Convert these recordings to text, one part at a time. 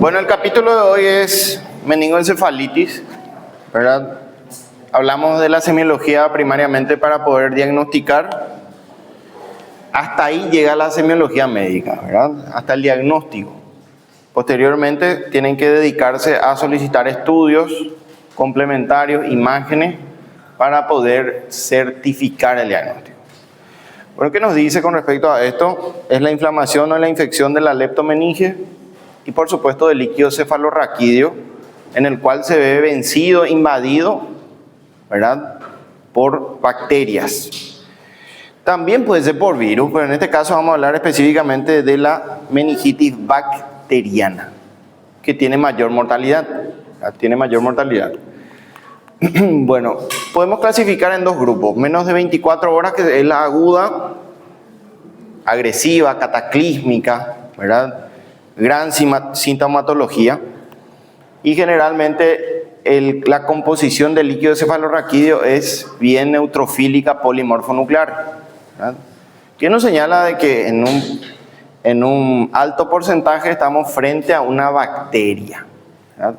Bueno, el capítulo de hoy es meningoencefalitis, ¿verdad? Hablamos de la semiología primariamente para poder diagnosticar. Hasta ahí llega la semiología médica, ¿verdad? Hasta el diagnóstico. Posteriormente tienen que dedicarse a solicitar estudios complementarios, imágenes, para poder certificar el diagnóstico. Bueno, ¿qué nos dice con respecto a esto? Es la inflamación o la infección de la leptomeninge y por supuesto del líquido cefalorraquídeo, en el cual se ve vencido, invadido, ¿verdad?, por bacterias. También puede ser por virus, pero en este caso vamos a hablar específicamente de la meningitis bacteriana, que tiene mayor mortalidad. Bueno, podemos clasificar en dos grupos: menos de 24 horas, que es la aguda, agresiva, cataclísmica, ¿verdad?, gran sintomatología, y generalmente la composición del líquido cefalorraquídeo es bien neutrofílica polimorfonuclear, ¿verdad?, que nos señala de que en un alto porcentaje estamos frente a una bacteria, ¿verdad?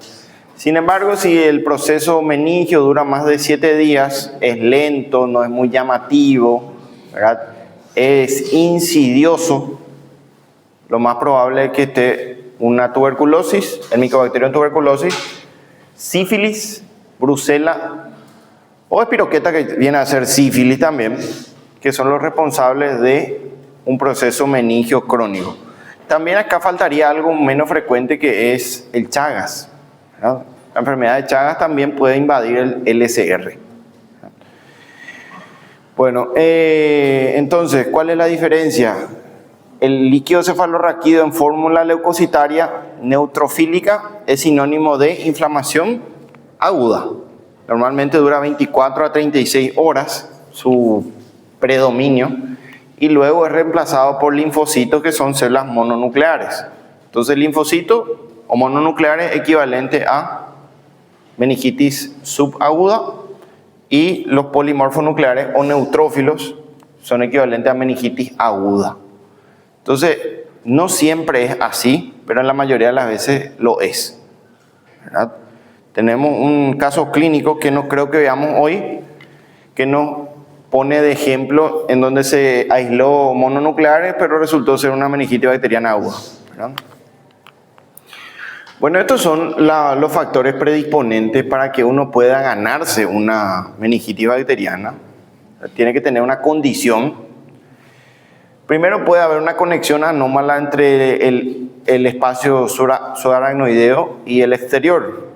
Sin embargo, si el proceso meningio dura más de 7 días, es lento, no es muy llamativo, ¿verdad?, es insidioso, lo más probable es que esté una tuberculosis, el Mycobacterium tuberculosis, sífilis, brucela o espiroqueta, que viene a ser sífilis también, que son los responsables de un proceso meningio crónico. También acá faltaría algo menos frecuente, que es el Chagas, ¿verdad? La enfermedad de Chagas también puede invadir el LSR. Bueno, entonces, ¿cuál es la diferencia? El líquido cefalorraquídeo en fórmula leucocitaria neutrofílica es sinónimo de inflamación aguda. Normalmente dura 24 a 36 horas su predominio, y luego es reemplazado por linfocitos, que son células mononucleares. Entonces, linfocito o mononucleares es equivalente a meningitis subaguda, y los polimorfonucleares o neutrófilos son equivalentes a meningitis aguda. Entonces, no siempre es así, pero en la mayoría de las veces lo es, ¿verdad? Tenemos un caso clínico que no creo que veamos hoy, que nos pone de ejemplo en donde se aisló mononucleares, pero resultó ser una meningitis bacteriana aguda, ¿verdad? Bueno, estos son los factores predisponentes para que uno pueda ganarse una meningitis bacteriana. Tiene que tener una condición. Primero, puede haber una conexión anómala entre el espacio subaracnoideo y el exterior.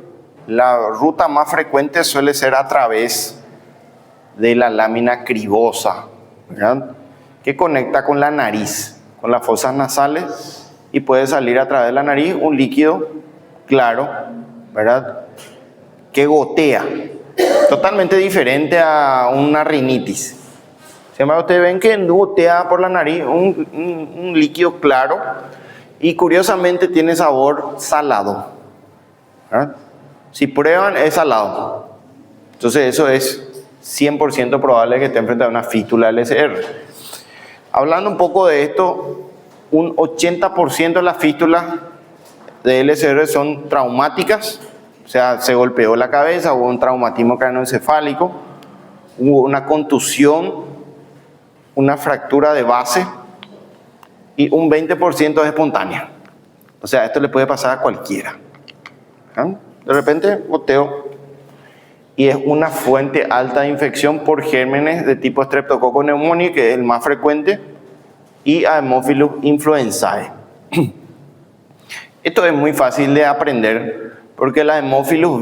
La ruta más frecuente suele ser a través de la lámina cribosa, ¿verdad?, que conecta con la nariz, con las fosas nasales, y puede salir a través de la nariz un líquido claro, ¿verdad?, que gotea, totalmente diferente a una rinitis. Sin embargo, ustedes ven que gotea por la nariz un líquido claro, y curiosamente tiene sabor salado, ¿verdad? Si prueban, es salado. Entonces eso es 100% probable que esté frente a una fístula LSR. Hablando un poco de esto, un 80% de las fístulas de LSR son traumáticas, o sea, se golpeó la cabeza, hubo un traumatismo craneoencefálico, hubo una contusión, una fractura de base, y un 20% es espontánea. O sea, esto le puede pasar a cualquiera, ¿ah? De repente goteo, y es una fuente alta de infección por gérmenes de tipo Streptococcus pneumoniae, que es el más frecuente, y Haemophilus influenzae. Esto es muy fácil de aprender, porque la Haemophilus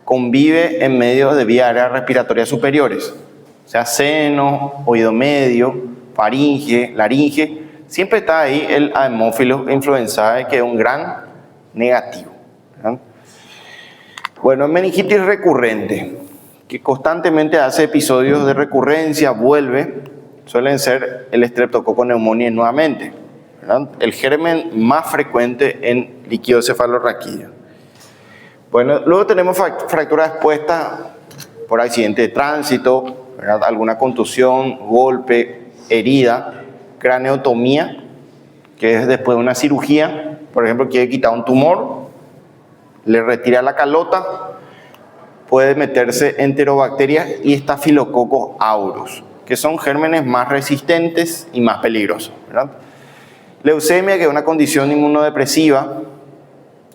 convive en medio de vías aéreas respiratorias superiores, o sea, seno, oído medio, faringe, laringe. Siempre está ahí el Haemophilus influenzae, que es un gran negativo, ¿verdad? Bueno, meningitis recurrente, que constantemente hace episodios de recurrencia, vuelve, suelen ser el Streptococcus pneumoniae nuevamente, ¿verdad?, el germen más frecuente en líquido cefalorraquídeo. Bueno, luego tenemos fractura expuesta por accidente de tránsito, ¿verdad?, alguna contusión, golpe, herida, craneotomía, que es después de una cirugía, por ejemplo, quiere quitar un tumor, le retira la calota, puede meterse enterobacterias y Staphylococcus aureus, que son gérmenes más resistentes y más peligrosos, ¿verdad? Leucemia, que es una condición inmunodepresiva,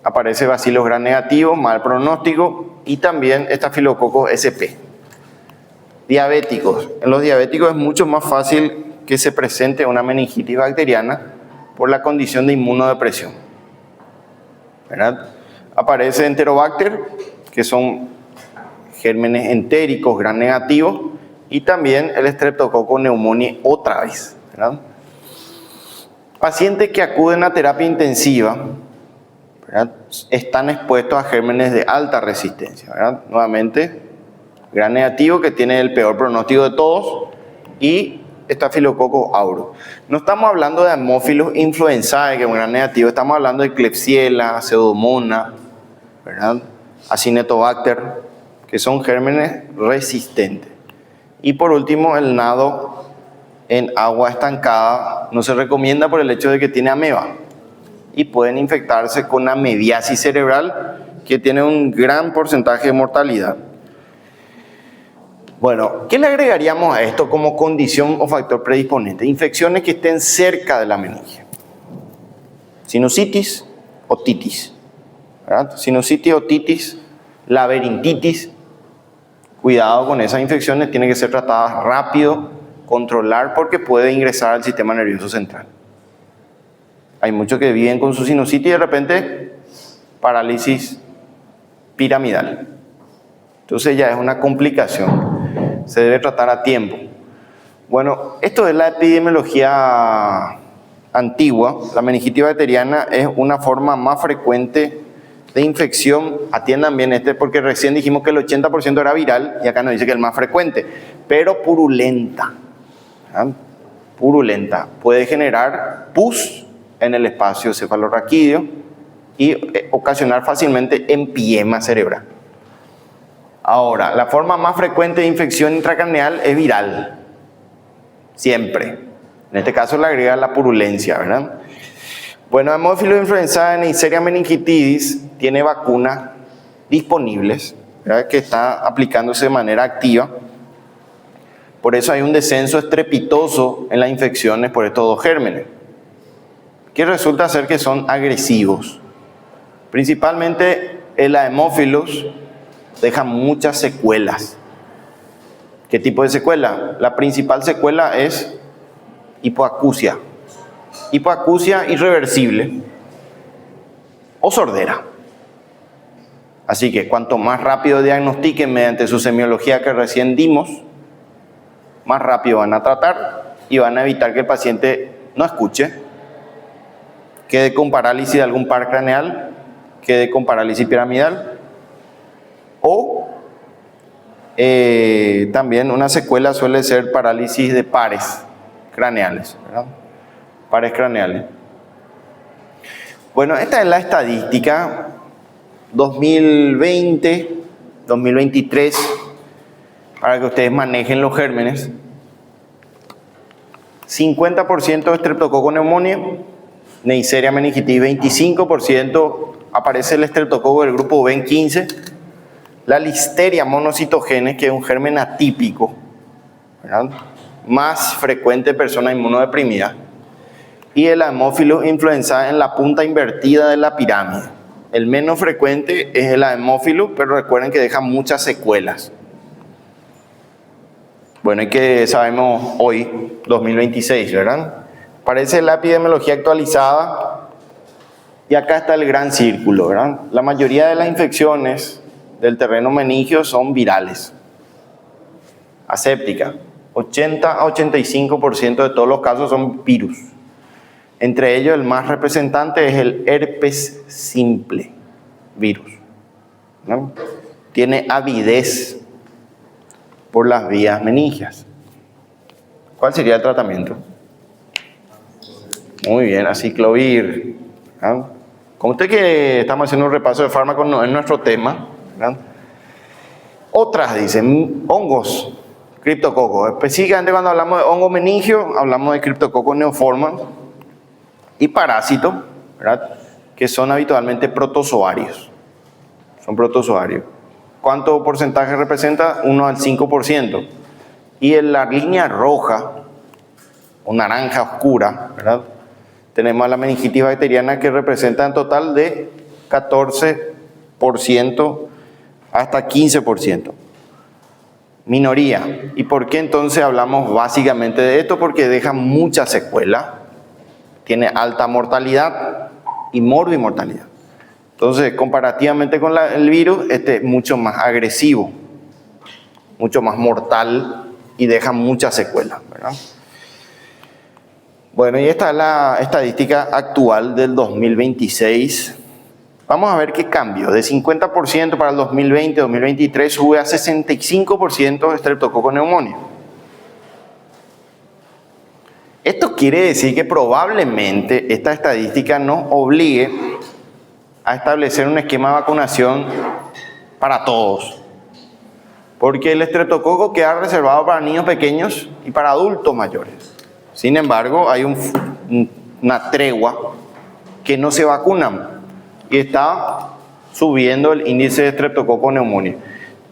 aparece bacilos gram negativos, mal pronóstico, y también Staphylococcus sp. Diabéticos. En los diabéticos es mucho más fácil que se presente una meningitis bacteriana por la condición de inmunodepresión, ¿verdad? Aparece Enterobacter, que son gérmenes entéricos gram negativos, y también el Streptococcus pneumoniae otra vez, ¿verdad? Pacientes que acuden a terapia intensiva, ¿verdad?, están expuestos a gérmenes de alta resistencia, ¿verdad? Nuevamente, gram negativo, que tiene el peor pronóstico de todos, y Staphylococcus aureus. No estamos hablando de Haemophilus influenzae, que es un gram negativo, estamos hablando de Klebsiella, Pseudomonas, ¿verdad?, Acinetobacter, que son gérmenes resistentes. Y por último, el nado en agua estancada no se recomienda por el hecho de que tiene ameba y pueden infectarse con amebiasis cerebral, que tiene un gran porcentaje de mortalidad. Bueno, ¿qué le agregaríamos a esto como condición o factor predisponente? Infecciones que estén cerca de la meninge. Sinusitis, otitis, ¿verdad? Sinusitis, otitis, laberintitis. Cuidado con esas infecciones, tienen que ser tratadas rápido, controlar, porque puede ingresar al sistema nervioso central. Hay muchos que viven con su sinusitis y de repente parálisis piramidal. Entonces ya es una complicación. Se debe tratar a tiempo. Bueno, esto es la epidemiología antigua. La meningitis bacteriana es una forma más frecuente de infección. Atiendan bien porque recién dijimos que el 80% era viral y acá nos dice que es el más frecuente, pero purulenta. ¿Ah? Purulenta. Puede generar pus en el espacio cefalorraquídeo y ocasionar fácilmente empiema cerebral. Ahora, la forma más frecuente de infección intracraneal es viral. Siempre. En este caso le agrega la purulencia, ¿verdad? Bueno, Haemophilus influenzae, Neisseria meningitidis, tiene vacunas disponibles, ¿verdad?, que está aplicándose de manera activa. Por eso hay un descenso estrepitoso en las infecciones por estos dos gérmenes, que resulta ser que son agresivos. Principalmente el Haemophilus deja muchas secuelas. ¿Qué tipo de secuela? La principal secuela es hipoacusia. Hipoacusia irreversible o sordera. Así que cuanto más rápido diagnostiquen mediante su semiología que recién dimos, más rápido van a tratar y van a evitar que el paciente no escuche, quede con parálisis de algún par craneal, quede con parálisis piramidal, o también una secuela suele ser parálisis de pares craneales, ¿verdad? Pares craneales. Bueno, esta es la estadística 2020, 2023, para que ustedes manejen los gérmenes. 50% de Streptococcus pneumoniae, Neisseria meningitidis 25%, aparece el Streptococcus del grupo B en 15%, la Listeria monocitogenes, que es un germen atípico, ¿verdad?, más frecuente en personas inmunodeprimidas, y el Haemophilus influenzae en la punta invertida de la pirámide. El menos frecuente es el Haemophilus, pero recuerden que deja muchas secuelas. Bueno, y que sabemos hoy, 2026, ¿verdad? Parece la epidemiología actualizada, y acá está el gran círculo, ¿verdad? La mayoría de las infecciones del terreno meningio son virales. Aséptica, 80 a 85% de todos los casos son virus. Entre ellos, el más representante es el herpes simple virus, ¿no? Tiene avidez por las vías meningias. ¿Cuál sería el tratamiento? Muy bien, aciclovir, ¿no? Como usted que estamos haciendo un repaso de fármacos, no es nuestro tema, ¿verdad? Otras dicen hongos, criptococos. Específicamente cuando hablamos de hongo meningio, hablamos de Cryptococcus neoformans. Y parásitos, ¿verdad? que son habitualmente protozoarios. Son protozoarios. ¿Cuánto porcentaje representa? 1 al 5%. Y en la línea roja, o naranja oscura, ¿verdad?, tenemos la meningitis bacteriana, que representa en total de 14% hasta 15%. Minoría. ¿Y por qué entonces hablamos básicamente de esto? Porque deja mucha secuela, tiene alta mortalidad y morbimortalidad. Entonces, comparativamente con el virus, este es mucho más agresivo, mucho más mortal y deja mucha secuela, ¿verdad? Bueno, y esta es la estadística actual del 2026. Vamos a ver qué cambió. De 50% para el 2020-2023 sube a 65% de Streptococcus pneumoniae. Esto quiere decir que probablemente esta estadística nos obligue a establecer un esquema de vacunación para todos. Porque el estreptococo queda reservado para niños pequeños y para adultos mayores. Sin embargo, hay una tregua que no se vacunan y está subiendo el índice de Streptococcus pneumoniae.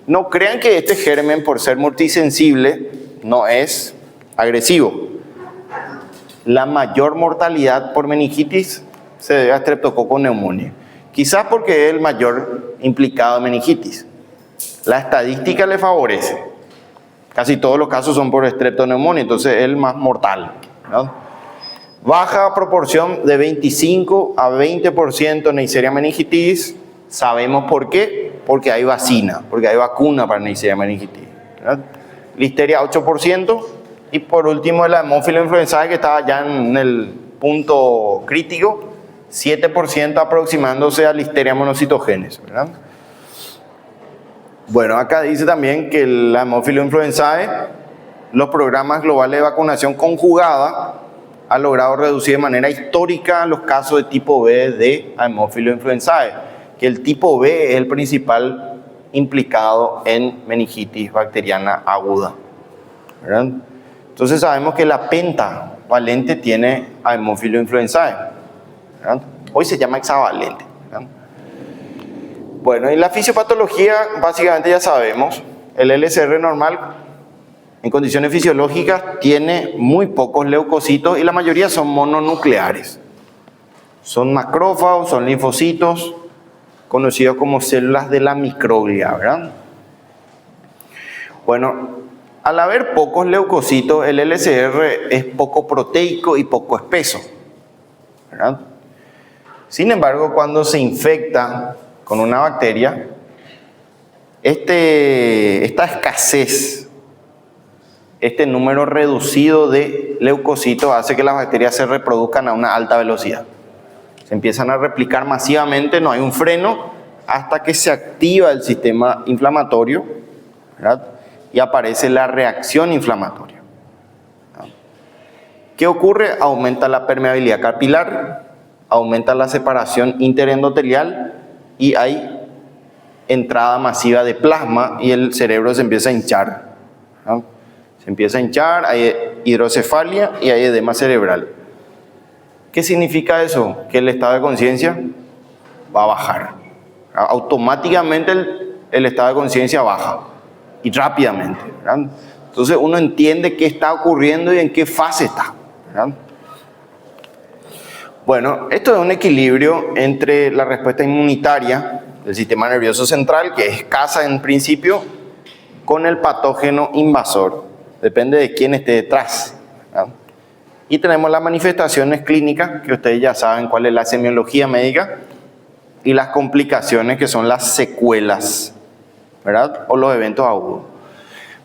No crean que este germen, por ser multisensible, no es agresivo. La mayor mortalidad por meningitis se debe a Streptococcus pneumoniae. Quizás porque es el mayor implicado en meningitis. La estadística le favorece. Casi todos los casos son por streptoneumonía, entonces es el más mortal, ¿no? Baja proporción de 25 a 20% Neisseria meningitis. Sabemos por qué. Porque hay vacuna para Neisseria meningitis, ¿verdad? Listeria 8%. Y por último la Haemophilus influenzae, que estaba ya en el punto crítico, 7% aproximándose a Listeria monocytogenes, ¿verdad? Bueno, acá dice también que la Haemophilus influenzae, los programas globales de vacunación conjugada han logrado reducir de manera histórica los casos de tipo B de Haemophilus influenzae, que el tipo B es el principal implicado en meningitis bacteriana aguda, ¿verdad? Entonces sabemos que la pentavalente tiene Haemophilus influenzae, ¿verdad? Hoy se llama hexavalente, ¿verdad? Bueno, y la fisiopatología básicamente ya sabemos. El LCR normal en condiciones fisiológicas tiene muy pocos leucocitos y la mayoría son mononucleares. Son macrófagos, son linfocitos, conocidos como células de la microglia, ¿verdad? Bueno, al haber pocos leucocitos, el LCR es poco proteico y poco espeso, ¿verdad? Sin embargo, cuando se infecta con una bacteria, esta escasez, este número reducido de leucocitos hace que las bacterias se reproduzcan a una alta velocidad. Se empiezan a replicar masivamente, no hay un freno, hasta que se activa el sistema inflamatorio, ¿verdad? Y aparece la reacción inflamatoria. ¿Qué ocurre? Aumenta la permeabilidad capilar, aumenta la separación interendotelial y hay entrada masiva de plasma y el cerebro se empieza a hinchar, ¿no? Se empieza a hinchar, hay hidrocefalia y hay edema cerebral. ¿Qué significa eso? Que el estado de conciencia va a bajar. Automáticamente el estado de conciencia baja y rápidamente, ¿verdad? Entonces uno entiende qué está ocurriendo y en qué fase está, ¿verdad? Bueno, esto es un equilibrio entre la respuesta inmunitaria del sistema nervioso central, que es escasa en principio, con el patógeno invasor. Depende de quién esté detrás, ¿verdad? Y tenemos las manifestaciones clínicas, que ustedes ya saben cuál es la semiología médica, y las complicaciones, que son las secuelas, ¿verdad? O los eventos agudos.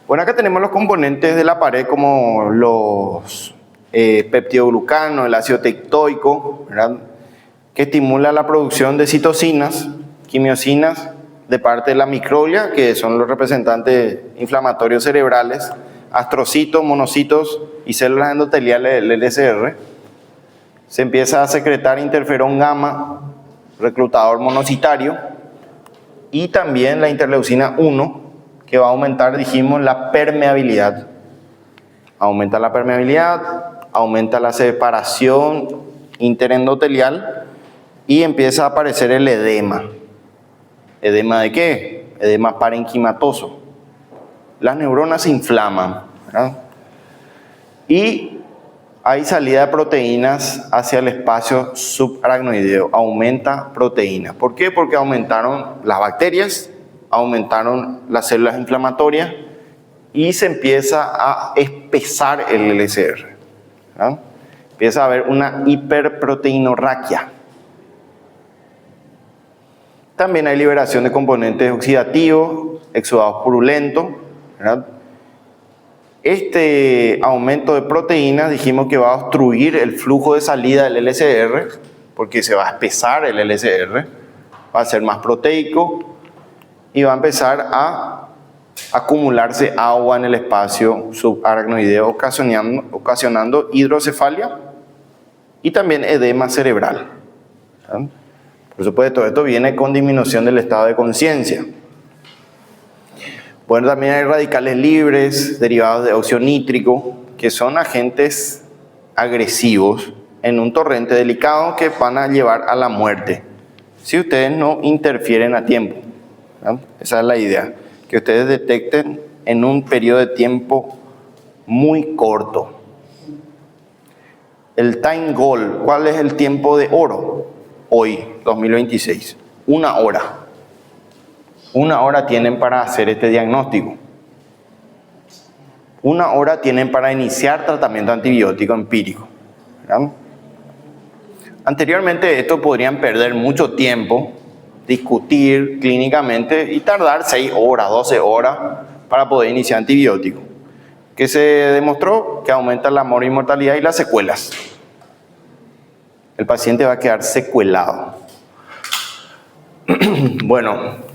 Bueno, acá tenemos los componentes de la pared, como los peptidoglucanos, el ácido tectoico, ¿verdad?, que estimula la producción de citocinas, quimiosinas, de parte de la microglia, que son los representantes inflamatorios cerebrales, astrocitos, monocitos y células endoteliales del LCR. Se empieza a secretar interferón gamma, reclutador monocitario, y también la interleucina 1, que va a aumentar, dijimos, la permeabilidad. Aumenta la permeabilidad, aumenta la separación interendotelial y empieza a aparecer el edema. ¿Edema de qué? Edema parenquimatoso. Las neuronas se inflaman, ¿verdad? Y hay salida de proteínas hacia el espacio subaracnoideo. Aumenta proteínas. ¿Por qué? Porque aumentaron las bacterias, aumentaron las células inflamatorias y se empieza a espesar el LCR, ¿verdad? Empieza a haber una hiperproteinorraquia. También hay liberación de componentes oxidativos, exudados purulentos, ¿verdad? Este aumento de proteínas dijimos que va a obstruir el flujo de salida del LCR, porque se va a espesar el LCR, va a ser más proteico y va a empezar a acumularse agua en el espacio subaracnoideo, ocasionando hidrocefalia y también edema cerebral, ¿verdad? Por supuesto, esto viene con disminución del estado de conciencia. Bueno, también hay radicales libres derivados de óxido nítrico, que son agentes agresivos en un torrente delicado que van a llevar a la muerte si ustedes no interfieren a tiempo, ¿verdad? Esa es la idea, que ustedes detecten en un periodo de tiempo muy corto. El time goal, ¿cuál es el tiempo de oro? Hoy, 2026, 1 hora. 1 hora tienen para hacer este diagnóstico. 1 hora tienen para iniciar tratamiento antibiótico empírico, ¿verdad? Anteriormente esto podrían perder mucho tiempo, discutir clínicamente y tardar 6 horas, 12 horas para poder iniciar antibiótico, que se demostró que aumenta la mortalidad y las secuelas. El paciente va a quedar secuelado. Bueno,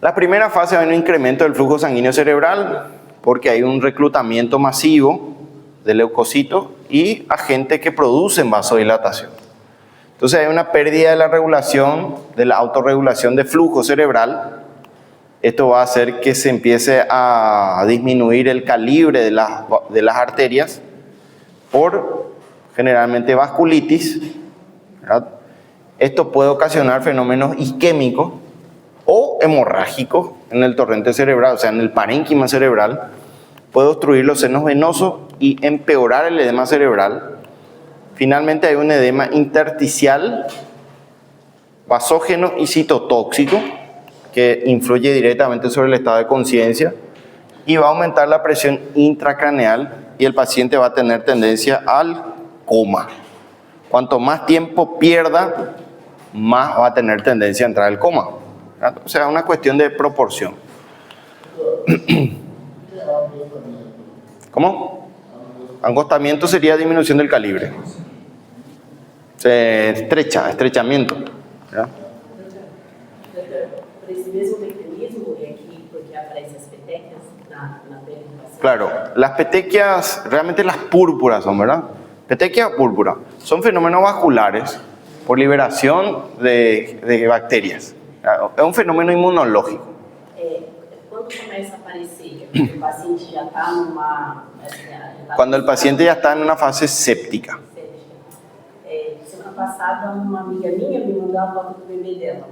la primera fase va a haber un incremento del flujo sanguíneo cerebral porque hay un reclutamiento masivo de leucocitos y agentes que producen vasodilatación. Entonces hay una pérdida de la regulación, de la autorregulación de flujo cerebral. Esto va a hacer que se empiece a disminuir el calibre de las arterias por generalmente vasculitis, ¿verdad? Esto puede ocasionar fenómenos isquémicos o hemorrágicos en el torrente cerebral, o sea, en el parénquima cerebral. Puede obstruir los senos venosos y empeorar el edema cerebral. Finalmente hay un edema intersticial, vasógeno y citotóxico que influye directamente sobre el estado de conciencia y va a aumentar la presión intracraneal y el paciente va a tener tendencia al coma. Cuanto más tiempo pierda, más va a tener tendencia a entrar al coma. O sea, una cuestión de proporción. ¿Cómo? Angostamiento sería disminución del calibre. Se estrechamiento, ¿verdad? Por esse mesmo mecanismo é que porque aparecem as petequias na pele do paciente. Claro, las petequias, realmente las púrpuras son, ¿verdad? Petequia púrpura son fenómenos vasculares por liberación de bacterias. É um fenômeno imunológico. Quando começa a aparecer, o paciente já está numa... Cuando el paciente ya está en una fase séptica. Semana passada, uma amiga minha me mandou a foto do bebê dela.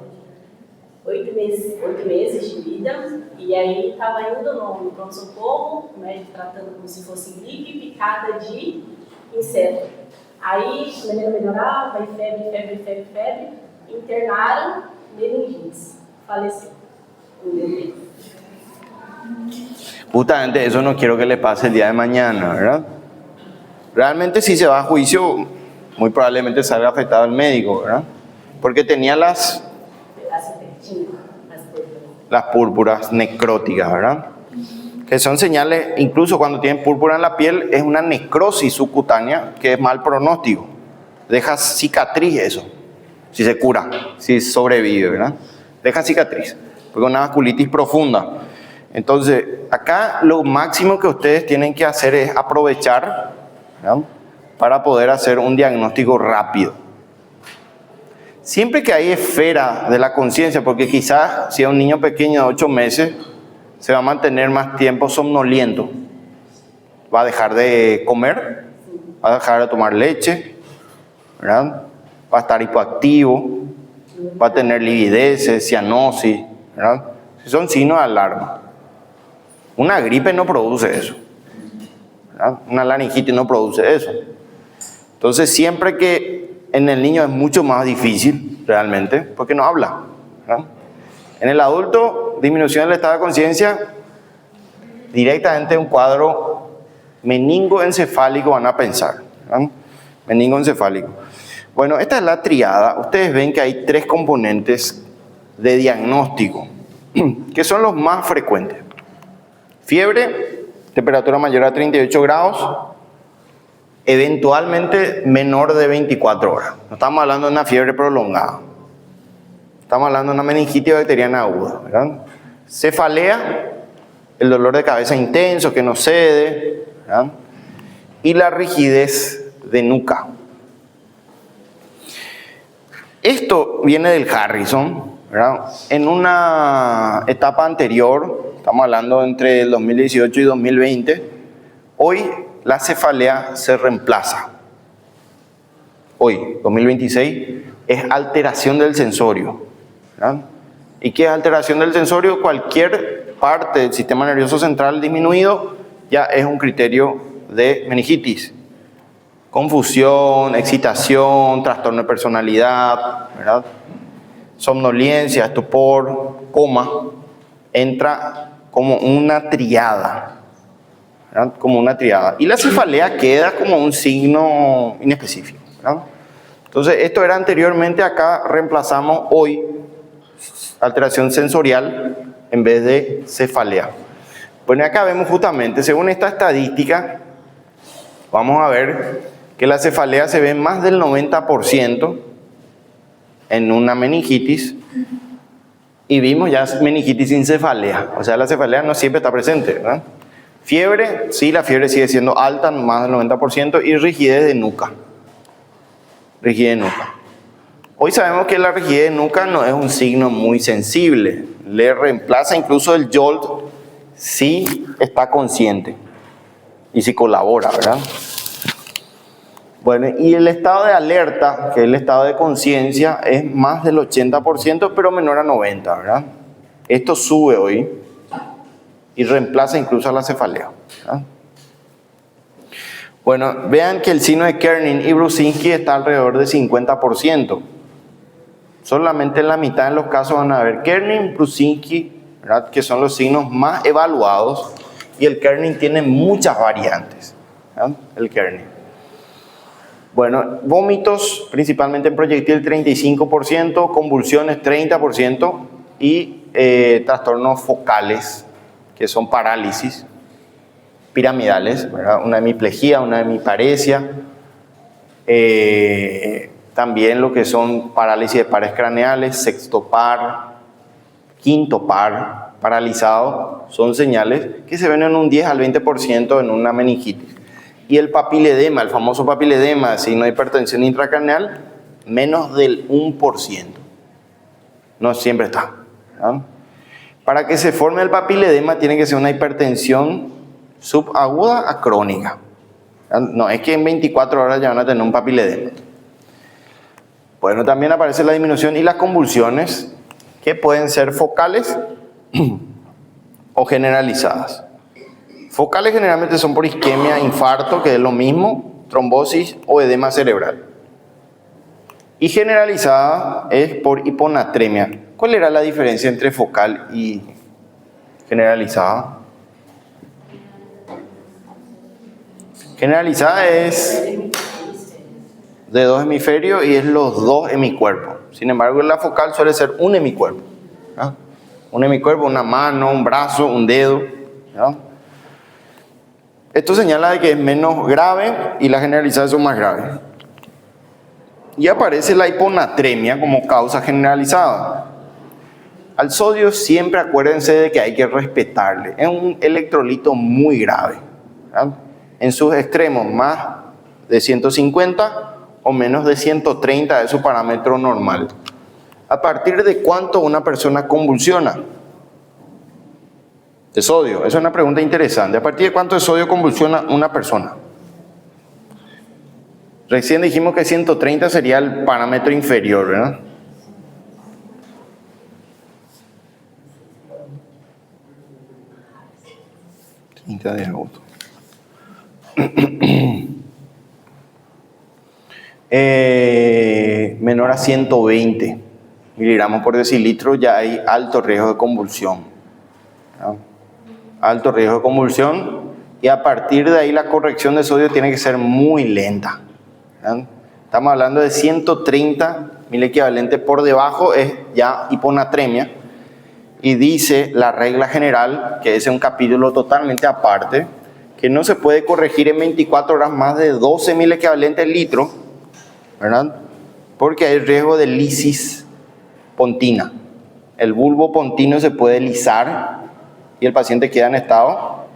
8 meses de vida, e aí estava indo no pronto-socorro, o médico tratando como se fosse gripe, picada de inseto. Aí a menina melhorava, e febre, internaram, meningites, faleceu. Justamente eso no quiero que le pase el día de mañana, ¿verdad? Realmente si se va a juicio, muy probablemente salga afectado el médico, ¿verdad? Porque tenía las púrpuras necróticas, ¿verdad? Que son señales, incluso cuando tienen púrpura en la piel, es una necrosis subcutánea que es mal pronóstico. Deja cicatriz eso, si se cura, si sobrevive, ¿verdad? Deja cicatriz, porque es una vasculitis profunda. Entonces, acá lo máximo que ustedes tienen que hacer es aprovechar, ¿verdad?, para poder hacer un diagnóstico rápido. Siempre que hay esfera de la conciencia, porque quizás si es un niño pequeño de 8 meses, se va a mantener más tiempo somnoliento. Va a dejar de comer, va a dejar de tomar leche, ¿verdad? va a estar hipoactivo, va a tener livideces, cianosis, ¿verdad? Son signos de alarma. Una gripe no produce eso, ¿verdad? Una laringitis no produce eso. Entonces, siempre que en el niño es mucho más difícil, realmente, porque no habla, ¿verdad? En el adulto, disminución del estado de conciencia, directamente un cuadro meningoencefálico van a pensar, ¿verdad? Meningoencefálico. Bueno, esta es la triada. Ustedes ven que hay 3 componentes de diagnóstico, que son los más frecuentes. Fiebre, temperatura mayor a 38 grados, eventualmente menor de 24 horas. No estamos hablando de una fiebre prolongada. Estamos hablando de una meningitis bacteriana aguda, ¿verdad? Cefalea, el dolor de cabeza intenso que no cede, ¿verdad? Y la rigidez de nuca. Esto viene del Harrison, ¿verdad? En una etapa anterior, estamos hablando entre el 2018 y 2020, hoy la cefalea se reemplaza. Hoy, 2026, es alteración del sensorio, ¿verdad? ¿Y qué es alteración del sensorio? Cualquier parte del sistema nervioso central disminuido ya es un criterio de meningitis. Confusión, excitación, trastorno de personalidad, ¿verdad? Somnolencia, estupor, coma, entra como una triada, ¿verdad? Como una triada. Y la cefalea queda como un signo inespecífico, ¿verdad? Entonces, esto era anteriormente, acá reemplazamos hoy alteración sensorial en vez de cefalea. Bueno, acá vemos justamente, según esta estadística, vamos a ver que la cefalea se ve más del 90% en una meningitis, y vimos ya meningitis sin cefalea, o sea, la cefalea no siempre está presente, ¿verdad? Fiebre, sí, la fiebre sigue siendo alta, más del 90%, y rigidez de nuca. Rigidez de nuca. Hoy sabemos que la rigidez de nuca no es un signo muy sensible, le reemplaza incluso el jolt si está consciente y si colabora, ¿verdad? Bueno, y el estado de alerta, que es el estado de conciencia, es más del 80%, pero menor a 90%, ¿verdad? Esto sube hoy y reemplaza incluso a la cefalea, ¿verdad? Bueno, vean que el signo de Kernin y Brusinski está alrededor de 50%. Solamente en la mitad de los casos van a ver Kernin, Brusinski, ¿verdad? Que son los signos más evaluados, y el Kernin tiene muchas variantes, ¿verdad? El Kernin. Bueno, vómitos, principalmente en proyectil 35%, convulsiones 30% y trastornos focales, que son parálisis piramidales, ¿verdad? Una hemiplegia, una hemiparesia, también lo que son parálisis de pares craneales, sexto par, quinto par paralizado, son señales que se ven en un 10 al 20% en una meningitis. Y el papiledema, el famoso papiledema, signo de hipertensión intracraneal, menos del 1%. No siempre está, ¿verdad? Para que se forme el papiledema tiene que ser una hipertensión subaguda a crónica. No es que en 24 horas ya van a tener un papiledema. Bueno, también aparece la disminución y las convulsiones, que pueden ser focales o generalizadas. Focales generalmente son por isquemia, infarto, que es lo mismo, trombosis o edema cerebral. Y generalizada es por hiponatremia. ¿Cuál era la diferencia entre focal y generalizada? Generalizada es de 2 hemisferios y es los 2 hemicuerpos. Sin embargo, la focal suele ser un hemicuerpo, ¿no? Un hemicuerpo, una mano, un brazo, un dedo, ¿no? Esto señala de que es menos grave y las generalizadas son más graves. Y aparece la hiponatremia como causa generalizada. Al sodio siempre acuérdense de que hay que respetarle. Es un electrolito muy grave, ¿verdad? En sus extremos, más de 150 o menos de 130 es su parámetro normal. ¿A partir de cuánto una persona convulsiona? De sodio. Esa es una pregunta interesante. ¿A partir de cuánto de sodio convulsiona una persona? Recién dijimos que 130 sería el parámetro inferior, ¿verdad? De agosto. Menor a 120 miligramos por decilitro ya hay alto riesgo de convulsión, ¿no? Alto riesgo de convulsión, y a partir de ahí la corrección de sodio tiene que ser muy lenta, ¿no? Estamos hablando de 130 mil equivalentes, por debajo es ya hiponatremia. Y dice la regla general, que es un capítulo totalmente aparte, que no se puede corregir en 24 horas más de 12.000 equivalentes litro, ¿verdad? Porque hay riesgo de lisis pontina. El bulbo pontino se puede lisar y el paciente queda en estado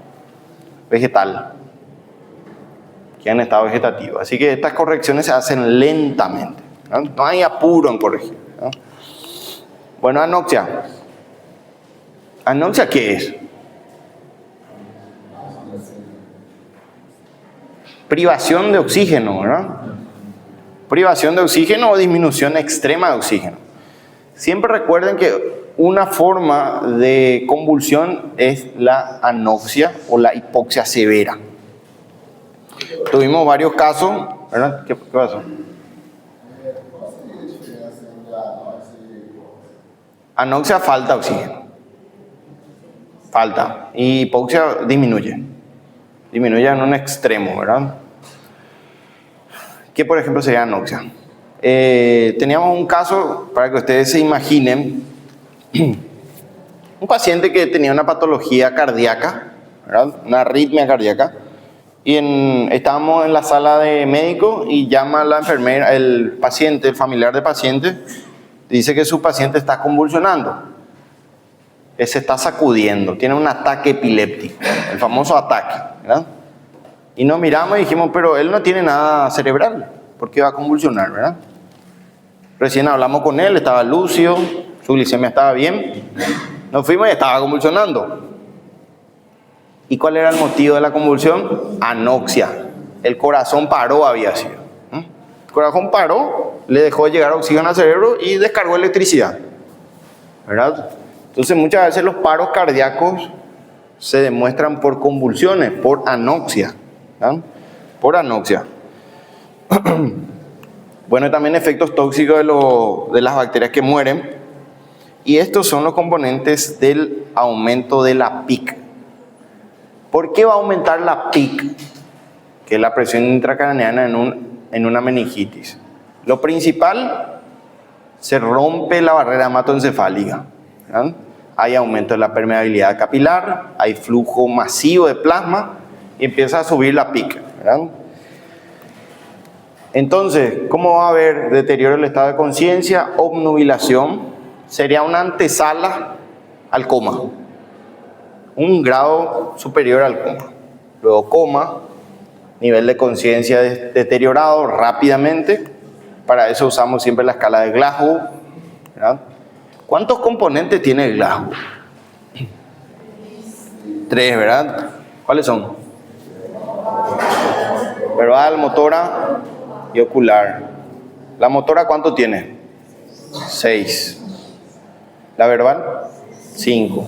vegetal, queda en estado vegetativo. Así que estas correcciones se hacen lentamente, ¿no? No hay apuro en corregir, ¿no? Bueno, anoxia. ¿Anoxia qué es? Privación de oxígeno, ¿verdad? Privación de oxígeno o disminución extrema de oxígeno. Siempre recuerden que una forma de convulsión es la anoxia o la hipoxia severa. Tuvimos varios casos, ¿verdad? ¿Qué pasó? Anoxia, falta oxígeno. Falta. Y hipoxia disminuye. Disminuye en un extremo, ¿verdad? ¿Qué, por ejemplo, sería anoxia? Teníamos un caso, para que ustedes se imaginen, un paciente que tenía una patología cardíaca, ¿verdad? Una arritmia cardíaca, y estábamos en la sala de médico y llama a la enfermera, el paciente, el familiar del paciente, dice que su paciente está convulsionando. Se está sacudiendo, tiene un ataque epiléptico, el famoso ataque, ¿verdad? Y nos miramos y dijimos, pero él no tiene nada cerebral, ¿por qué va a convulsionar, verdad? Recién hablamos con él, estaba lúcido, su glicemia estaba bien, nos fuimos y estaba convulsionando. ¿Y cuál era el motivo de la convulsión? Anoxia. El corazón paró, había sido. El corazón paró, le dejó de llegar oxígeno al cerebro y descargó electricidad, ¿verdad? Entonces muchas veces los paros cardíacos se demuestran por convulsiones, por anoxia, ¿no? Por anoxia. Bueno, también efectos tóxicos de las bacterias que mueren. Y estos son los componentes del aumento de la PIC. ¿Por qué va a aumentar la PIC? Que es la presión intracraneana en una meningitis. Lo principal, se rompe la barrera hematoencefálica, ¿verdad? Hay aumento de la permeabilidad capilar, hay flujo masivo de plasma y empieza a subir la PIC, ¿verdad? Entonces, ¿cómo va a haber deterioro del estado de conciencia? Obnubilación sería una antesala al coma, un grado superior al coma. Luego coma, nivel de conciencia deteriorado rápidamente. Para eso usamos siempre la escala de Glasgow, ¿verdad? ¿Cuántos componentes tiene el Glasgow? 3, ¿verdad? ¿Cuáles son? Verbal, motora y ocular. ¿La motora cuánto tiene? 6. ¿La verbal? 5.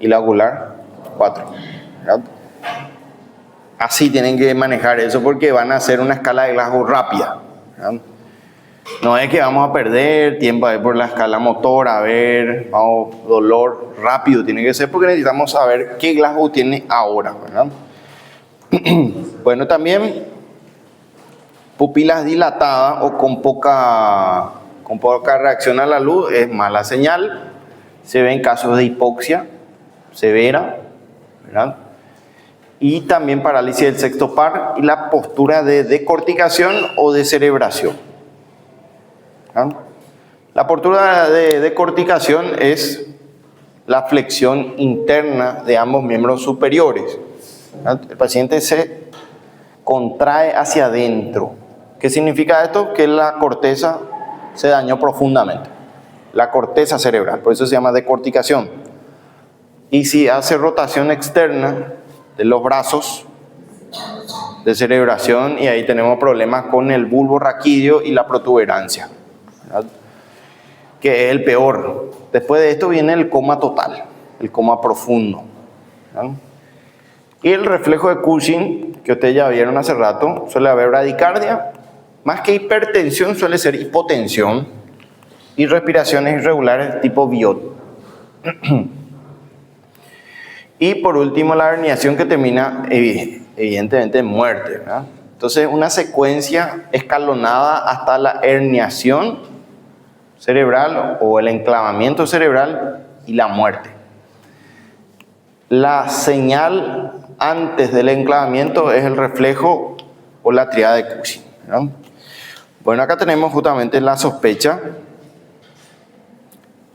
¿Y la ocular? 4. ¿Verdad? Así tienen que manejar eso porque van a hacer una escala de Glasgow rápida, ¿verdad? No es que vamos a perder tiempo ahí por la escala motora, a ver, vamos, dolor rápido tiene que ser porque necesitamos saber qué Glasgow tiene ahora, ¿verdad? Bueno, también pupilas dilatadas o con poca reacción a la luz es mala señal. Se ven casos de hipoxia severa, ¿verdad? Y también parálisis del sexto par y la postura de decorticación o de cerebración. La postura de decorticación es la flexión interna de ambos miembros superiores. El paciente se contrae hacia adentro. ¿Qué significa esto? Que la corteza se dañó profundamente. La corteza cerebral, por eso se llama decorticación. Y si hace rotación externa de los brazos, de cerebración y ahí tenemos problemas con el bulbo raquídeo y la protuberancia, ¿verdad? Que es el peor. Después de esto viene el coma total, el coma profundo, ¿verdad? Y el reflejo de Cushing, que ustedes ya vieron hace rato, suele haber bradicardia, más que hipertensión suele ser hipotensión y respiraciones irregulares tipo Biot. Y por último la herniación que termina evidentemente en muerte, ¿verdad? Entonces una secuencia escalonada hasta la herniación cerebral o el enclavamiento cerebral y la muerte. La señal antes del enclavamiento es el reflejo o la triada de Cushing, ¿verdad? Bueno, acá tenemos justamente la sospecha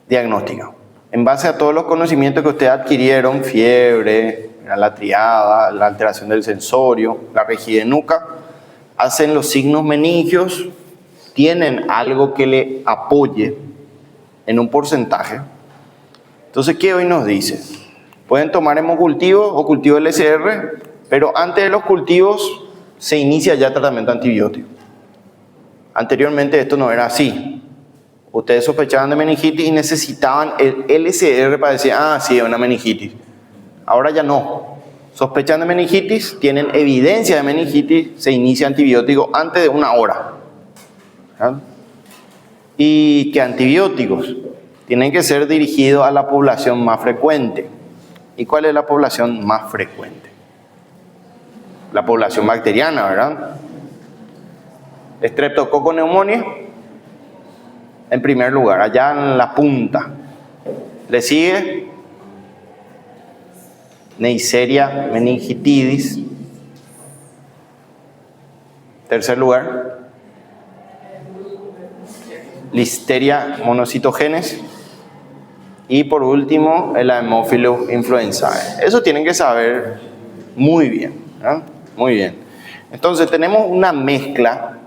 diagnóstica. En base a todos los conocimientos que ustedes adquirieron, fiebre, la triada, la alteración del sensorio, la rigidez de nuca, hacen los signos meningios, tienen algo que le apoye en un porcentaje. Entonces, ¿qué hoy nos dice? Pueden tomar hemocultivos o cultivo LSR, pero antes de los cultivos se inicia ya tratamiento antibiótico. Anteriormente esto no era así. Ustedes sospechaban de meningitis y necesitaban el LSR para decir, ah, sí, es una meningitis. Ahora ya no. Sospechan de meningitis, tienen evidencia de meningitis, se inicia antibiótico antes de 1 hora. ¿Verdad? Y que antibióticos tienen que ser dirigidos a la población más frecuente. ¿Y cuál es la población más frecuente? La población bacteriana, ¿verdad? Streptococcus pneumoniae, en primer lugar, allá en la punta. Le sigue Neisseria meningitidis. Tercer lugar, Listeria monocytogenes. Y por último, el Haemophilus influenzae. Eso tienen que saber muy bien, ¿verdad? Muy bien. Entonces tenemos una mezcla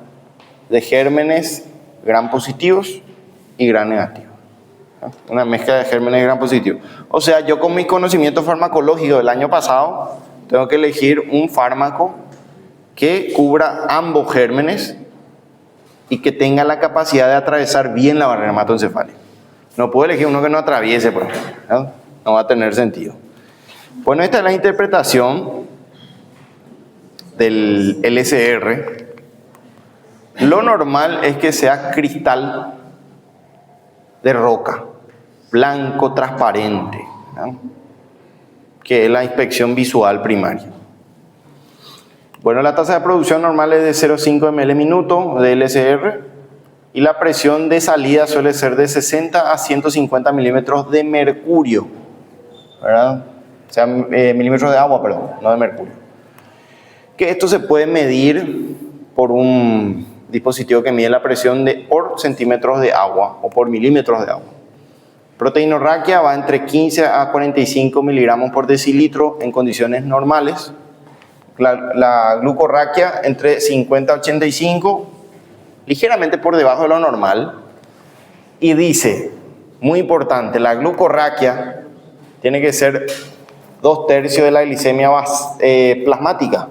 de gérmenes gram positivos y gram negativos. Una mezcla de gérmenes gram positivos. O sea, yo con mi conocimiento farmacológico del año pasado, tengo que elegir un fármaco que cubra ambos gérmenes y que tenga la capacidad de atravesar bien la barrera hematoencefálica. No puedo elegir uno que no atraviese, por ejemplo, ¿no? No va a tener sentido. Bueno, esta es la interpretación del LSR. Lo normal es que sea cristal de roca, blanco, transparente, ¿no? Que es la inspección visual primaria. Bueno, la tasa de producción normal es de 0,5 ml/minuto de LSR y la presión de salida suele ser de 60 a 150 milímetros de mercurio, ¿verdad? O sea, milímetros de agua, perdón, no de mercurio. Que esto se puede medir por un dispositivo que mide la presión por centímetros de agua o por milímetros de agua. Proteinorraquia va entre 15 a 45 miligramos por decilitro en condiciones normales. La glucorraquia entre 50 a 85, ligeramente por debajo de lo normal. Y dice, muy importante, la glucorraquia tiene que ser 2/3 de la glicemia plasmática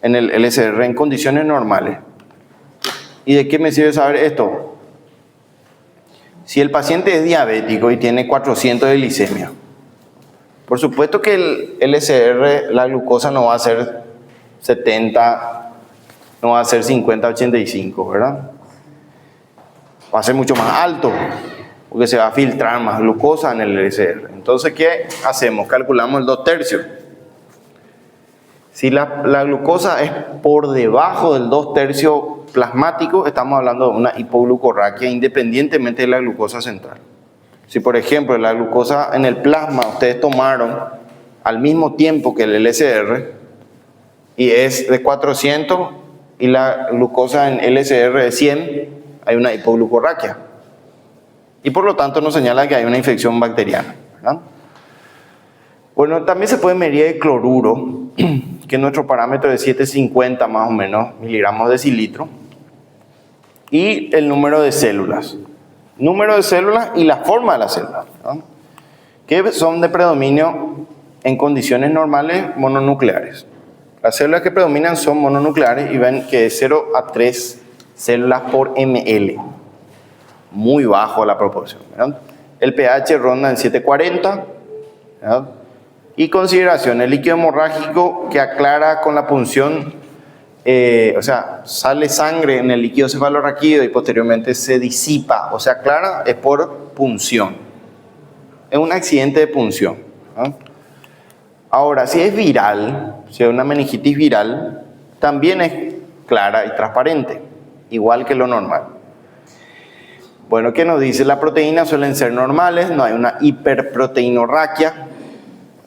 en el LSR en condiciones normales. ¿Y de qué me sirve saber esto? Si el paciente es diabético y tiene 400 de glicemia, por supuesto que el LSR, la glucosa no va a ser 70, no va a ser 50, 85, ¿verdad? Va a ser mucho más alto, porque se va a filtrar más glucosa en el LSR. Entonces, ¿qué hacemos? Calculamos el 2/3. Si la glucosa es por debajo del 2/3 plasmático, estamos hablando de una hipoglucorraquia independientemente de la glucosa central. Si por ejemplo la glucosa en el plasma ustedes tomaron al mismo tiempo que el LSR y es de 400 y la glucosa en LSR de 100, hay una hipoglucorraquia. Y por lo tanto nos señala que hay una infección bacteriana, ¿verdad? Bueno, también se puede medir el cloruro, que nuestro parámetro es 750 más o menos miligramos decilitro, y el número de células. Número de células y la forma de las células, ¿no? Que son de predominio en condiciones normales mononucleares. Las células que predominan son mononucleares y ven que es 0 a 3 células por ml. Muy bajo la proporción, ¿verdad? El pH ronda en 740, ¿verdad? Y consideración, el líquido hemorrágico que aclara con la punción, o sea, sale sangre en el líquido cefalorraquídeo y posteriormente se disipa, o sea, aclara, es por punción. Es un accidente de punción, ¿verdad? Ahora, si es viral, si es una meningitis viral, también es clara y transparente, igual que lo normal. Bueno, ¿qué nos dice? Las proteínas suelen ser normales, no hay una hiperproteinorraquia.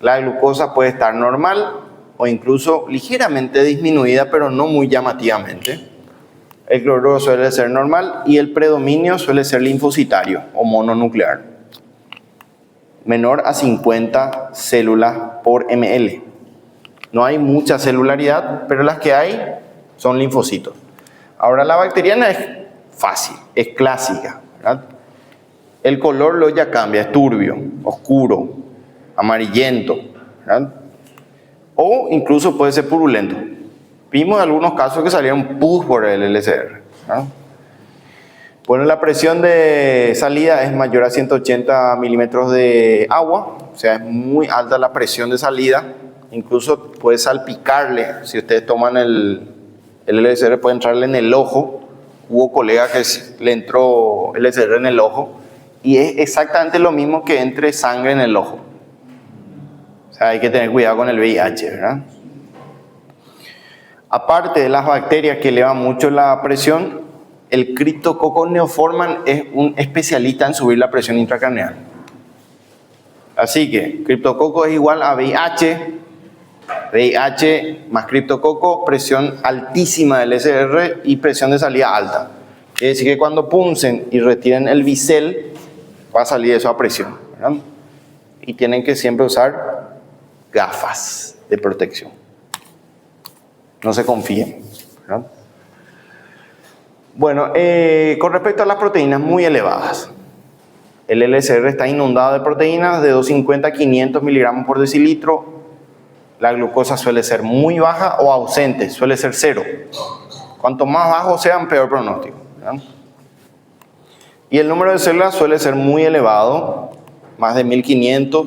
La glucosa puede estar normal o incluso ligeramente disminuida, pero no muy llamativamente. El cloruro suele ser normal y el predominio suele ser linfocitario o mononuclear. Menor a 50 células por ml. No hay mucha celularidad, pero las que hay son linfocitos. Ahora, la bacteriana es fácil, es clásica, ¿verdad? El color lo ya cambia, es turbio, oscuro, amarillento, ¿verdad? O incluso puede ser purulento. Vimos algunos casos que salieron pus por el LCR, ¿verdad? Bueno, la presión de salida es mayor a 180 milímetros de agua, o sea, es muy alta la presión de salida, incluso puede salpicarle, si ustedes toman el LCR puede entrarle en el ojo. Hubo colega que le entró LCR en el ojo y es exactamente lo mismo que entre sangre en el ojo. O sea, hay que tener cuidado con el VIH, ¿verdad? Aparte de las bacterias que elevan mucho la presión, el Cryptococcus neoformans es un especialista en subir la presión intracraneal. Así que Cryptococcus es igual a VIH, VIH más Cryptococcus, presión altísima del LCR y presión de salida alta. Quiere decir que cuando punsen y retiren el bisel, va a salir eso a presión, ¿verdad? Y tienen que siempre usar gafas de protección. No se confíen, ¿verdad? Bueno, con respecto a las proteínas muy elevadas, el LCR está inundado de proteínas de 250 a 500 miligramos por decilitro. La glucosa suele ser muy baja o ausente, suele ser 0. Cuanto más bajos sean, peor pronóstico, ¿verdad? Y el número de células suele ser muy elevado, más de 1500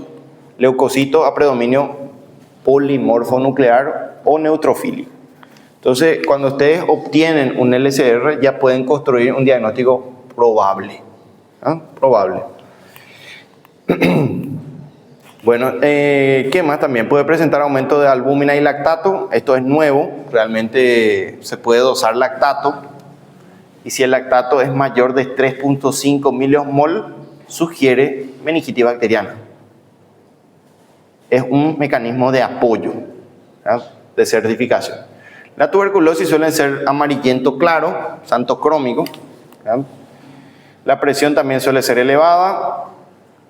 leucocitos a predominio polimorfonuclear o neutrofílico. Entonces, cuando ustedes obtienen un LCR, ya pueden construir un diagnóstico probable. ¿Ah? Probable. Bueno, ¿qué más? También puede presentar aumento de albúmina y lactato. Esto es nuevo, realmente se puede dosar lactato. Y si el lactato es mayor de 3.5 miliosmol, sugiere meningitis bacteriana. Es un mecanismo de apoyo, ¿verdad? De certificación. La tuberculosis suele ser amarillento claro, xantocrómico, ¿verdad? La presión también suele ser elevada.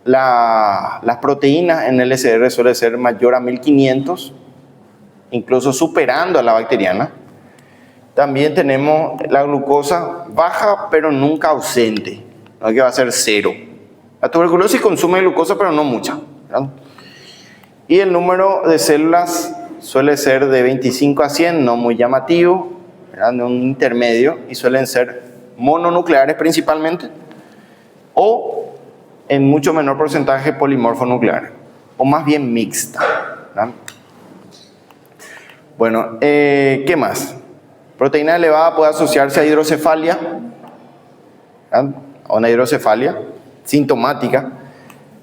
Las proteínas en el LCR suele ser mayor a 1500, incluso superando a la bacteriana. También tenemos la glucosa baja, pero nunca ausente, no es que va a ser 0. La tuberculosis consume glucosa, pero no mucha, ¿verdad? Y el número de células suele ser de 25 a 100, no muy llamativo, ¿verdad? Un intermedio, y suelen ser mononucleares principalmente, o en mucho menor porcentaje polimorfonuclear, o más bien mixta, ¿verdad? Bueno, ¿qué más? Proteína elevada puede asociarse a hidrocefalia, ¿verdad? A una hidrocefalia sintomática.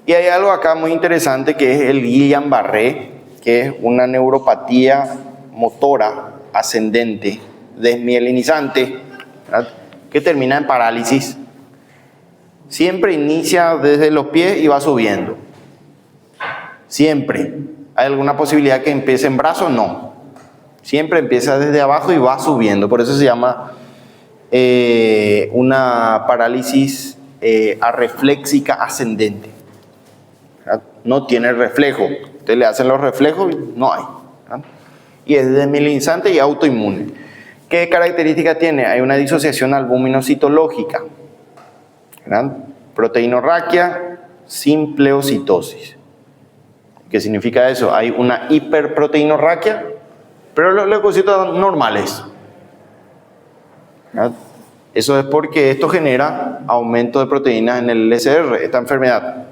Y hay algo acá muy interesante que es el Guillain-Barré, que es una neuropatía motora ascendente, desmielinizante, ¿verdad? Que termina en parálisis. Siempre inicia desde los pies y va subiendo. Siempre. ¿Hay alguna posibilidad que empiece en brazos? No. Siempre empieza desde abajo y va subiendo. Por eso se llama una parálisis arrefléxica ascendente, ¿verdad? No tiene reflejo. Ustedes le hacen los reflejos y no hay, ¿verdad? Y es desmielinizante y autoinmune. ¿Qué características tiene? Hay una disociación albumino-citológica, ¿verdad? Proteinorraquia sin pleocitosis. ¿Qué significa eso? Hay una hiperproteinorraquia Pero los leucocitos normales, ¿verdad? Eso es porque esto genera aumento de proteínas en el LCR, esta enfermedad.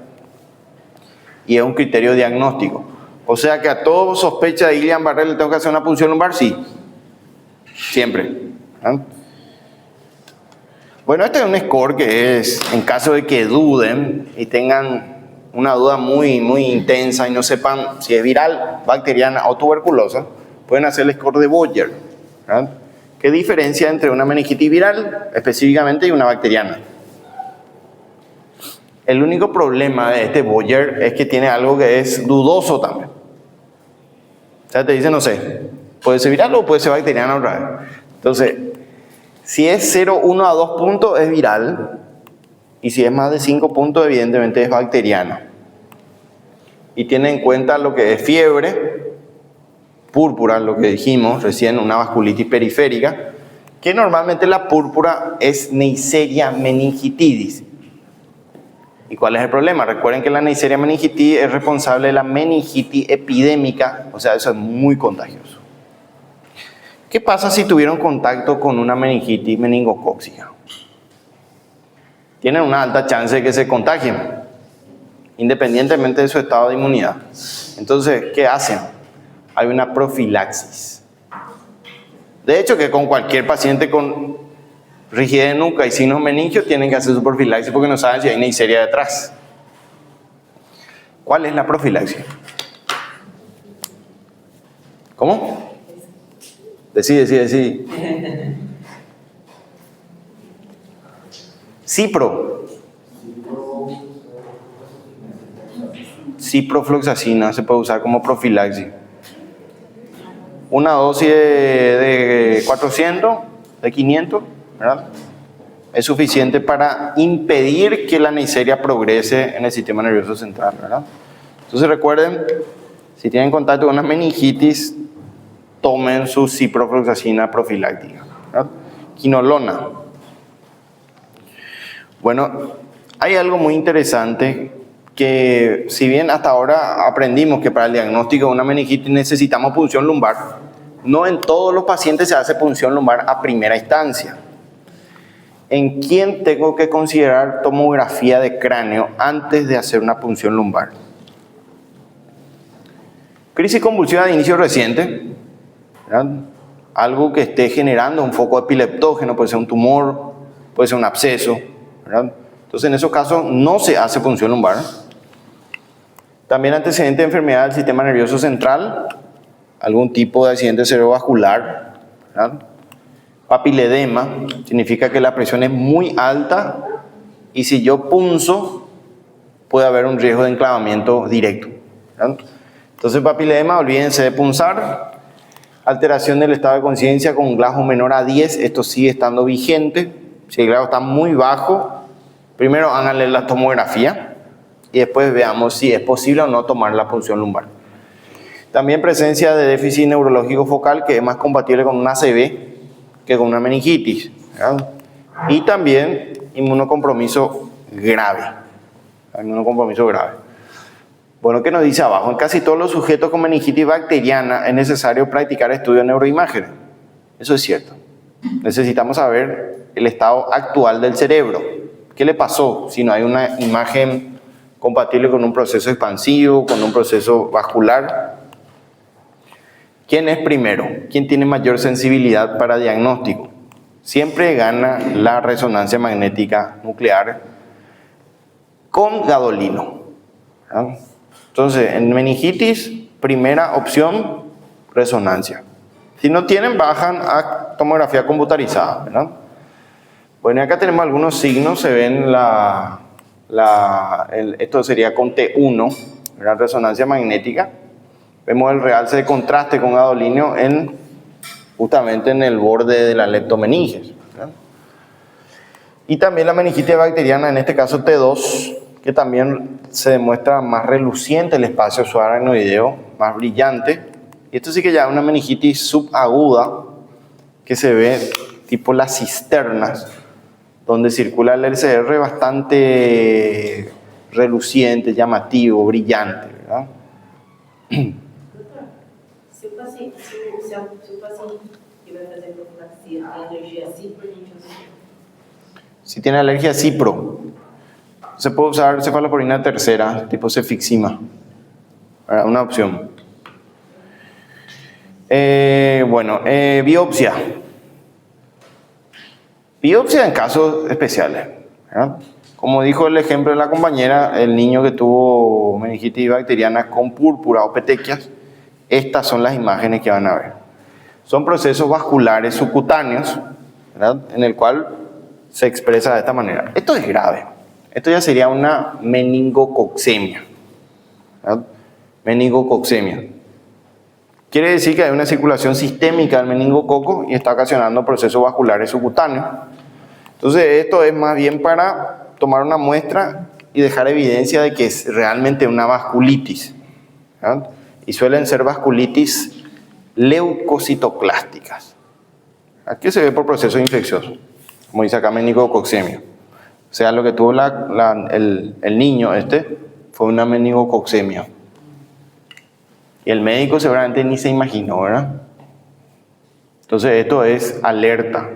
Y es un criterio diagnóstico. O sea que a todo sospecha de Guillain-Barré le tengo que hacer una punción lumbar, sí. Siempre. ¿Verdad? Bueno, este es un score que es, en caso de que duden y tengan una duda muy intensa y no sepan si es viral, bacteriana o tuberculosa, pueden hacer el score de Boyer, ¿verdad? ¿Qué diferencia entre una meningitis viral específicamente y una bacteriana? El único problema de este Boyer es que tiene algo que es dudoso también. O sea, te dice, no sé, puede ser viral o puede ser bacteriana otra vez. Entonces, si es 0, 1 a 2 puntos es viral y si es más de 5 puntos evidentemente es bacteriana. Y tiene en cuenta lo que es fiebre, púrpura, lo que dijimos recién, una vasculitis periférica, que normalmente la púrpura es Neisseria meningitidis. ¿Y cuál es el problema? Recuerden que la Neisseria meningitidis es responsable de la meningitis epidémica, o sea, eso es muy contagioso. ¿Qué pasa si tuvieron contacto con una meningitis meningocócica? Tienen una alta chance de que se contagien, independientemente de su estado de inmunidad. Entonces, ¿qué hacen? Hay una profilaxis. De hecho, que con cualquier paciente con rigidez de nuca y signos meningios tienen que hacer su profilaxis porque no saben si hay Neisseria detrás. ¿Cuál es la profilaxis? ¿Cómo? Decí. Ciprofloxacina se puede usar como profilaxis. Una dosis de 400, de 500, ¿verdad? Es suficiente para impedir que la Neisseria progrese en el sistema nervioso central, ¿verdad? Entonces recuerden, si tienen contacto con una meningitis, tomen su ciprofloxacina profiláctica, ¿verdad? Quinolona. Bueno, hay algo muy interesante que si bien hasta ahora aprendimos que para el diagnóstico de una meningitis necesitamos punción lumbar, no en todos los pacientes se hace punción lumbar a primera instancia. ¿En quién tengo que considerar tomografía de cráneo antes de hacer una punción lumbar? Crisis convulsiva de inicio reciente, ¿verdad? Algo que esté generando un foco epileptógeno, puede ser un tumor, puede ser un absceso, ¿verdad? Entonces en esos casos no se hace punción lumbar. También antecedente de enfermedad del sistema nervioso central, algún tipo de accidente cerebrovascular, ¿verdad? Papiledema, significa que la presión es muy alta y si yo punzo puede haber un riesgo de enclavamiento directo, ¿verdad? Entonces papiledema, olvídense de punzar. Alteración del estado de conciencia con un GLASO menor a 10, esto sigue estando vigente. Si el GLASO está muy bajo, primero háganle la tomografía y después veamos si es posible o no tomar la punción lumbar. También presencia de déficit neurológico focal, que es más compatible con una ACV que con una meningitis, ¿verdad? Y también inmunocompromiso grave. Bueno, ¿qué nos dice abajo? En casi todos los sujetos con meningitis bacteriana es necesario practicar estudios de neuroimágenes. Eso es cierto. Necesitamos saber el estado actual del cerebro. ¿Qué le pasó si no hay una imagen compatible con un proceso expansivo, con un proceso vascular? ¿Quién es primero? ¿Quién tiene mayor sensibilidad para diagnóstico? Siempre gana la resonancia magnética nuclear con gadolino, ¿verdad? Entonces, en meningitis, primera opción, resonancia. Si no tienen, bajan a tomografía computarizada, ¿verdad? Bueno, acá tenemos algunos signos, se ven esto sería con T1, ¿verdad? Resonancia magnética. Vemos el realce de contraste con gadolino justamente en el borde de la leptomeninges, ¿verdad? Y también la meningitis bacteriana, en este caso T2, que también se demuestra más reluciente el espacio subaracnoideo, más brillante. Y esto sí que ya es una meningitis subaguda, que se ve tipo las cisternas, donde circula el LCR bastante reluciente, llamativo, brillante, ¿verdad? Si se o paciente que vai fazer profilaxia tem alergia a cipro, a gente usa. Si tiene alergia a cipro, se puede usar cefalosporina tercera, tipo cefixima. Una opción. Biopsia. Biopsia en casos especiales, ¿verdad? Como dijo el ejemplo de la compañera, el niño que tuvo meningitis bacteriana con púrpura o petequias, estas son las imágenes que van a ver. Son procesos vasculares subcutáneos, ¿verdad? En el cual se expresa de esta manera. Esto es grave. Esto ya sería una meningococcemia, ¿verdad? Meningococcemia. Quiere decir que hay una circulación sistémica del meningococo y está ocasionando procesos vasculares subcutáneos. Entonces esto es más bien para tomar una muestra y dejar evidencia de que es realmente una vasculitis, ¿verdad? Y suelen ser vasculitis leucocitoclásticas. Aquí se ve por procesos infecciosos, como dice acá meningococcemia. O sea, lo que tuvo el niño fue una meningococcemia. Y el médico seguramente ni se imaginó, ¿verdad? Entonces esto es alerta.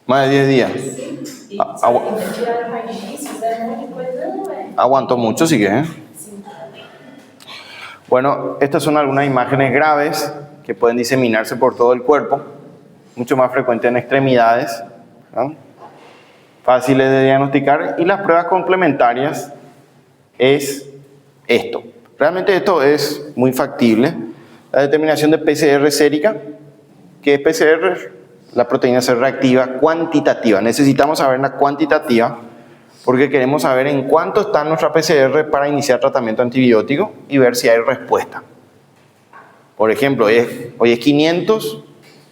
Más de 10 días. Aguantó mucho, sí que, ¿eh? Bueno, estas son algunas imágenes graves que pueden diseminarse por todo el cuerpo, mucho más frecuente en extremidades, ¿no? Fáciles de diagnosticar, y las pruebas complementarias es esto. Realmente esto es muy factible. La determinación de PCR sérica, que es PCR, la proteína C reactiva cuantitativa. Necesitamos saber la cuantitativa porque queremos saber en cuánto está nuestra PCR para iniciar tratamiento antibiótico y ver si hay respuesta. Por ejemplo, hoy es 500,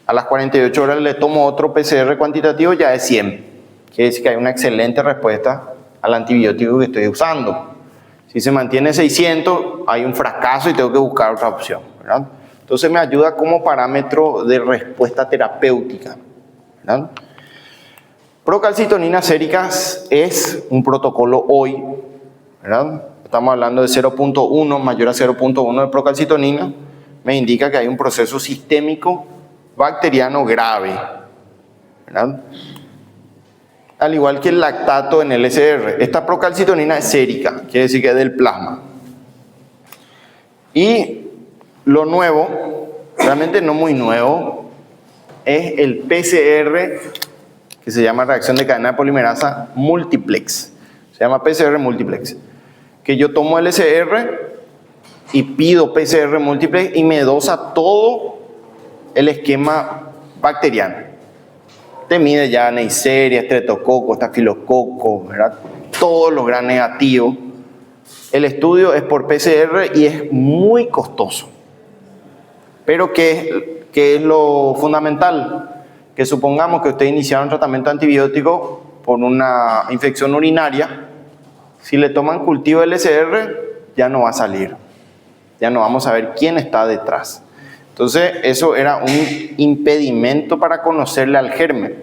a las 48 horas le tomo otro PCR cuantitativo, ya es 100. Quiere decir que hay una excelente respuesta al antibiótico que estoy usando. Si se mantiene 600, hay un fracaso y tengo que buscar otra opción, ¿verdad? Entonces me ayuda como parámetro de respuesta terapéutica, ¿verdad? Procalcitonina séricas es un protocolo hoy, ¿verdad? Estamos hablando de 0.1 mayor a 0.1 de procalcitonina. Me indica que hay un proceso sistémico bacteriano grave, ¿verdad? Al igual que el lactato en el SR. Esta procalcitonina es sérica, quiere decir que es del plasma. Y lo nuevo, realmente no muy nuevo, es el PCR, que se llama reacción de cadena de polimerasa multiplex. Se llama PCR multiplex. Que yo tomo el SR y pido PCR multiplex y me dosa todo el esquema bacteriano. Te mide ya Neisseria, Streptococcus, Staphylococcus, ¿verdad? Todos los gram negativos. El estudio es por PCR y es muy costoso. Pero ¿qué es lo fundamental? Que supongamos que usted iniciaron un tratamiento antibiótico por una infección urinaria. Si le toman cultivo LCR, ya no va a salir. Ya no vamos a ver quién está detrás. Entonces, eso era un impedimento para conocerle al germen.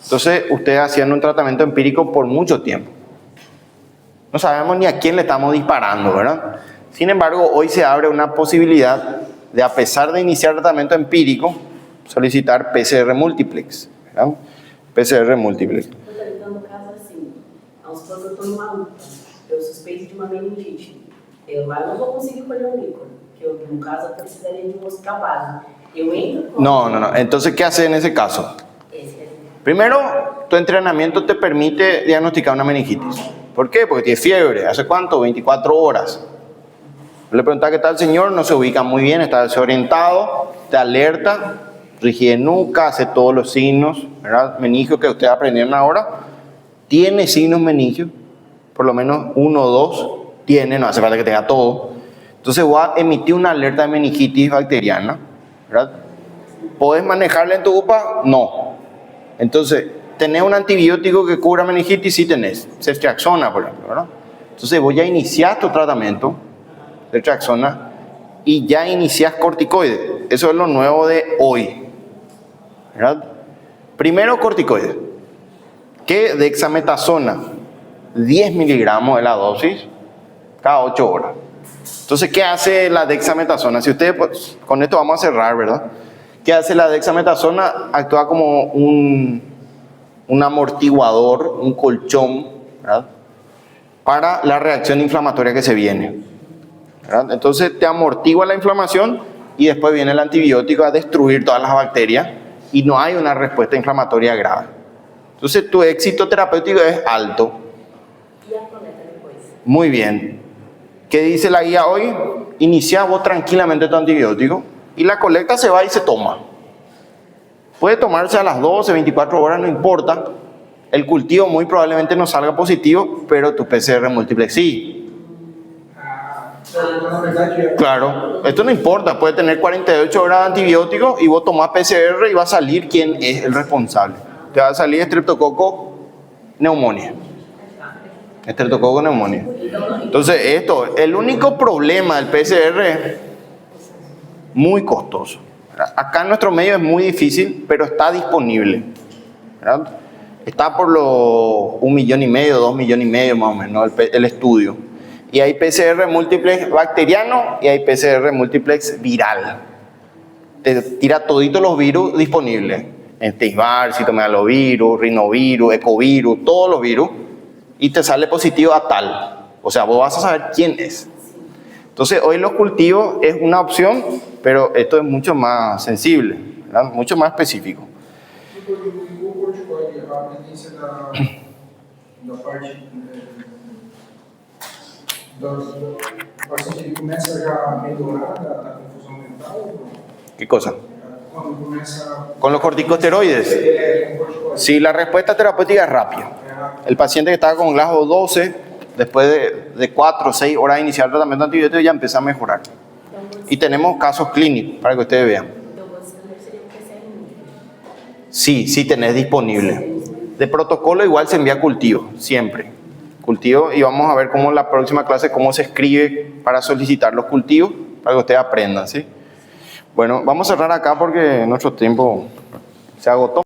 Entonces, ustedes hacían un tratamiento empírico por mucho tiempo. No sabemos ni a quién le estamos disparando, ¿verdad? Sin embargo, hoy se abre una posibilidad de, a pesar de iniciar tratamiento empírico, solicitar PCR multiplex, ¿verdad? PCR multiplex. No caso assim, vamos supor que eu estou numa UPA, eu suspeito de uma meningite. Eu lá não vou conseguir colher um líquor, que eu, no caso, eu precisaria de um hospital base. Eu entro con... No. Entonces, ¿qué hace en ese caso? Primero, tu entrenamiento te permite diagnosticar una meningitis. ¿Por qué? Porque tiene fiebre. ¿Hace cuánto? 24 horas. Le preguntas qué tal, señor, no se ubica muy bien, está desorientado, te alerta, rigidez nuca, hace todos los signos, ¿verdad? Meningios que ustedes aprendieron ahora. Tiene signos meningios, por lo menos 1 o 2 tiene, no hace falta que tenga todo. Entonces voy a emitir una alerta de meningitis bacteriana, ¿verdad? ¿Podés manejarla en tu UPA? No. Entonces, ¿tenés un antibiótico que cubra meningitis? Sí tenés, ceftriaxona, por ejemplo, ¿verdad? Entonces voy a iniciar tu tratamiento de ceftriaxona y ya inicias corticoides. Eso es lo nuevo de hoy, ¿verdad? Primero corticoides. ¿Qué? Dexametasona, 10 miligramos de la dosis cada 8 horas. Entonces, ¿qué hace la dexametasona? Si ustedes, pues, con esto vamos a cerrar, ¿verdad? ¿Qué hace la dexametasona? Actúa como un amortiguador, un colchón, ¿verdad? Para la reacción inflamatoria que se viene, ¿verdad? Entonces te amortigua la inflamación y después viene el antibiótico a destruir todas las bacterias y no hay una respuesta inflamatoria grave. Entonces tu éxito terapéutico es alto. Y a coleta después. Muy bien. ¿Qué dice la guía hoy? Inicia vos tranquilamente tu antibiótico y la colecta se va y se toma. Puede tomarse a las 12, 24 horas, no importa. El cultivo muy probablemente no salga positivo, pero tu PCR múltiplex sí. Claro, esto no importa. Puede tener 48 horas de antibiótico y vos tomás PCR y va a salir quién es el responsable. Te va a salir estreptococo neumonía. Estreptococo neumonía. Entonces, el único problema del PCR, muy costoso. Acá en nuestro medio es muy difícil, pero está disponible, ¿verdad? Está por los 1,5 millones, 2 millones y medio más o menos el estudio. Y hay PCR múltiplex bacteriano y hay PCR múltiplex viral. Te tira toditos los virus disponibles. Epstein-Barr, citomegalovirus, rinovirus, ecovirus, todos los virus. Y te sale positivo a tal. O sea, vos vas a saber quién es. Entonces, hoy los cultivos es una opción, pero esto es mucho más sensible, ¿verdad? Mucho más específico. O corticoide, a tendência da parte do paciente, ele começa já a melhorar da confusão mental? ¿Qué cosa? Quando começa... Con los corticosteroides. Com corticoide. Sí, la respuesta terapéutica es rápida. El paciente que estaba con GLASO 12, después de 4 o 6 horas de iniciar el tratamiento antibiótico, ya empieza a mejorar. Y tenemos casos clínicos para que ustedes vean. Sí, sí tenés disponible. De protocolo igual se envía cultivo, siempre. Cultivo, y vamos a ver cómo en la próxima clase, cómo se escribe para solicitar los cultivos, para que ustedes aprendan, ¿sí? Bueno, vamos a cerrar acá porque nuestro tiempo se agotó.